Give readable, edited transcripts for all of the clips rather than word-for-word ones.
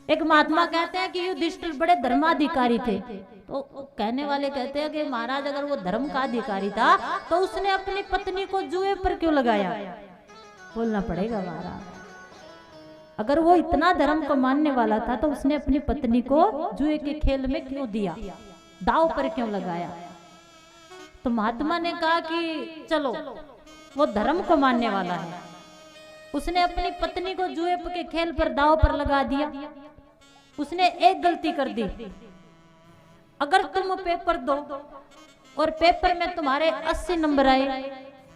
एक महात्मा कहते हैं कि युधिष्ठिर बड़े धर्माधिकारी थे, तो कहने वाले कहते हैं कि महाराज अगर वो धर्म का अधिकारी था तो उसने अपनी पत्नी को जुए पर क्यों लगाया? बोलना पड़ेगा महाराज, अगर वो इतना धर्म को मानने वाला था तो उसने अपनी पत्नी को जुए के खेल में क्यों दिया, दाव पर क्यों लगाया? तो महात्मा ने कहा कि चलो वो धर्म को मानने वाला है, उसने अपनी पत्नी को जुए के खेल पर दाव पर लगा दिया। उसने एक गलती कर दी, अगर तुम पेपर दो और पेपर में तुम्हारे 80 नंबर आए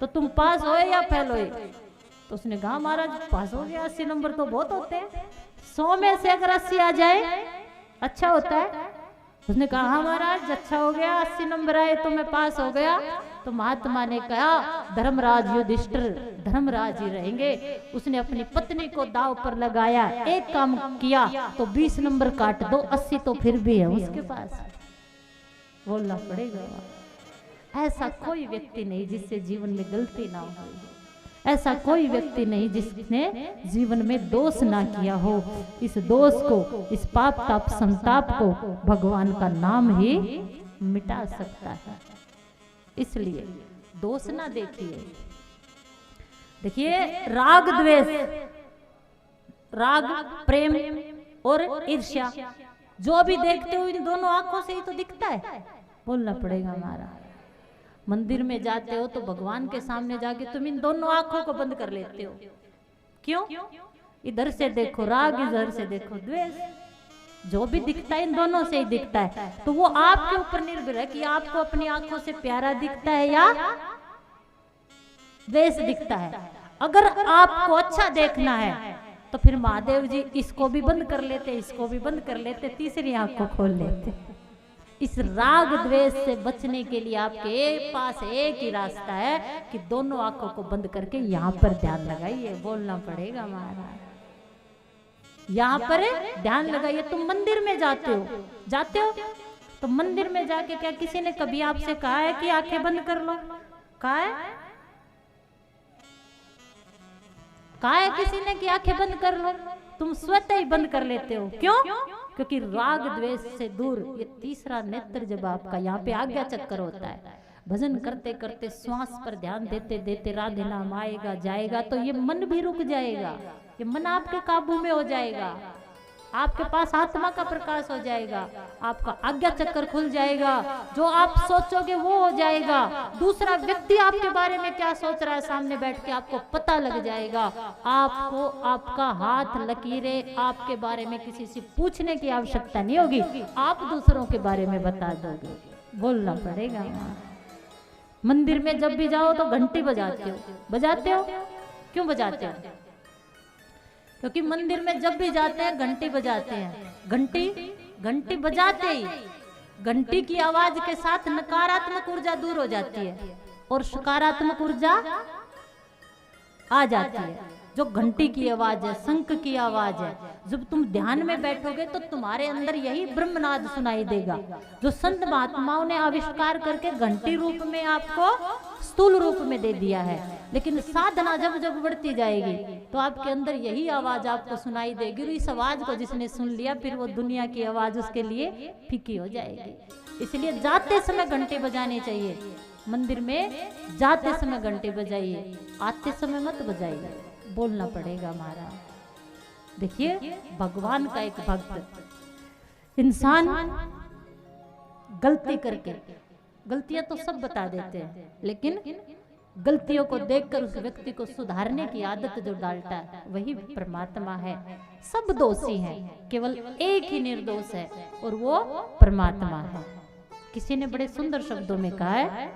तो तुम पास होए या फेल होए? तो उसने कहा महाराज पास हो गया, 80 नंबर तो बहुत होते हैं, 100 में से अगर 80 आ जाए अच्छा होता है। उसने कहा हाँ महाराज अच्छा हो गया, 80 नंबर आए तो मैं पास हो गया। तो महात्मा ने कहा धर्मराज युधिष्ठिर धर्मराज ही रहेंगे। उसने अपनी पत्नी को दाव पर लगाया, एक काम किया तो 20 नंबर काट दो, 80 तो फिर भी है उसके पास। बोलना पड़ेगा, ऐसा कोई व्यक्ति नहीं जिससे जीवन में गलती ना हो, ऐसा कोई व्यक्ति नहीं जिसने जीवन में दोष ना किया हो। इस दोष को, इस पाप ताप संताप को भगवान का नाम ही मिटा सकता है। इसलिए दोष ना देखिए। देखिए राग द्वेष, राग प्रेम और ईर्ष्या जो भी देखते हो इन दोनों आंखों से ही तो दिखता है। बोलना पड़ेगा हमारा। मंदिर में जाते हो तो भगवान के सामने जाके तुम इन दोनों आंखों को बंद कर लेते हो। क्यों? इधर से देखो राग, इधर से देखो द्वेष, जो भी दिखता है इन दोनों से ही दिखता है। तो वो आपके ऊपर निर्भर है कि आपको अपनी आंखों से प्यारा दिखता है या द्वेष दिखता है। अगर आपको अच्छा देखना है तो फिर महादेव जी इसको भी बंद कर लेते, इसको भी बंद कर लेते, तीसरी आंख को खोल लेते। इस राग द्वेष से बचने के लिए आपके पास एक ही रास्ता है कि दोनों आंखों को बंद करके यहाँ पर ध्यान लगाइए। बोलना पड़ेगा महाराज, यहाँ पर ध्यान लगाइए। तुम मंदिर में जाते हो तो मंदिर में जाके क्या किसी ने कभी आपसे कहा है कि आंखें बंद कर लो? कहा है किसी ने कि आंखें बंद कर लो? तुम स्वतः ही बंद कर लेते हो। क्यों? क्योंकि राग द्वेष से दूर ये तीसरा नेत्र जब आपका यहाँ पे आज्ञा चक्कर होता है, भजन करते करते श्वास पर ध्यान देते देते राधे नाम आएगा जाएगा तो ये मन भी रुक जाएगा, ये मन आपके काबू में हो जाएगा, आपके पास आत्मा का प्रकाश हो जाएगा, आपका आज्ञा चक्कर खुल जाएगा, जो आप सोचोगे वो हो जाएगा। दूसरा व्यक्ति आपके बारे में क्या सोच रहा है सामने बैठ के आपको पता लग जाएगा। आपको आपका हाथ लकीरें आपके बारे में किसी से पूछने की आवश्यकता नहीं होगी, आप दूसरों के बारे में बता दोगे। बोलना पड़ेगा। मंदिर में जब भी जाओ तो घंटी बजाते हो। क्यों बजाते हो? क्योंकि मंदिर में जब भी जाते हैं घंटी बजाते हैं। घंटी बजाते ही घंटी की आवाज के साथ नकारात्मक ऊर्जा दूर हो जाती है और सकारात्मक ऊर्जा आ जाती है। जो घंटी की आवाज है, शंख की आवाज है, जब तुम ध्यान में बैठोगे तो तुम्हारे अंदर यही ब्रह्मनाद सुनाई देगा, जो संत महात्माओं ने आविष्कार करके घंटी रूप में आपको स्थूल रूप में दे दिया है। लेकिन साधना जब जब बढ़ती जाएगी तो आपके अंदर यही आवाज आपको सुनाई देगी। इस आवाज को जिसने सुन लिया फिर वो दुनिया की आवाज उसके लिए फीकी हो जाएगी। इसलिए जाते समय घंटे बजाने चाहिए। मंदिर में जाते समय घंटे बजाइए, आते समय मत बजाइए। बोलना पड़ेगा हमारा। देखिए भगवान का एक भक्त इंसान गलती करके, गलतियां तो सब बता देते हैं, लेकिन गलतियों को देखकर उस व्यक्ति को सुधारने की आदत जो डालता है वही परमात्मा है। सब दोषी हैं, केवल एक ही निर्दोष है और वो परमात्मा है। किसी ने बड़े सुंदर शब्दों में कहा है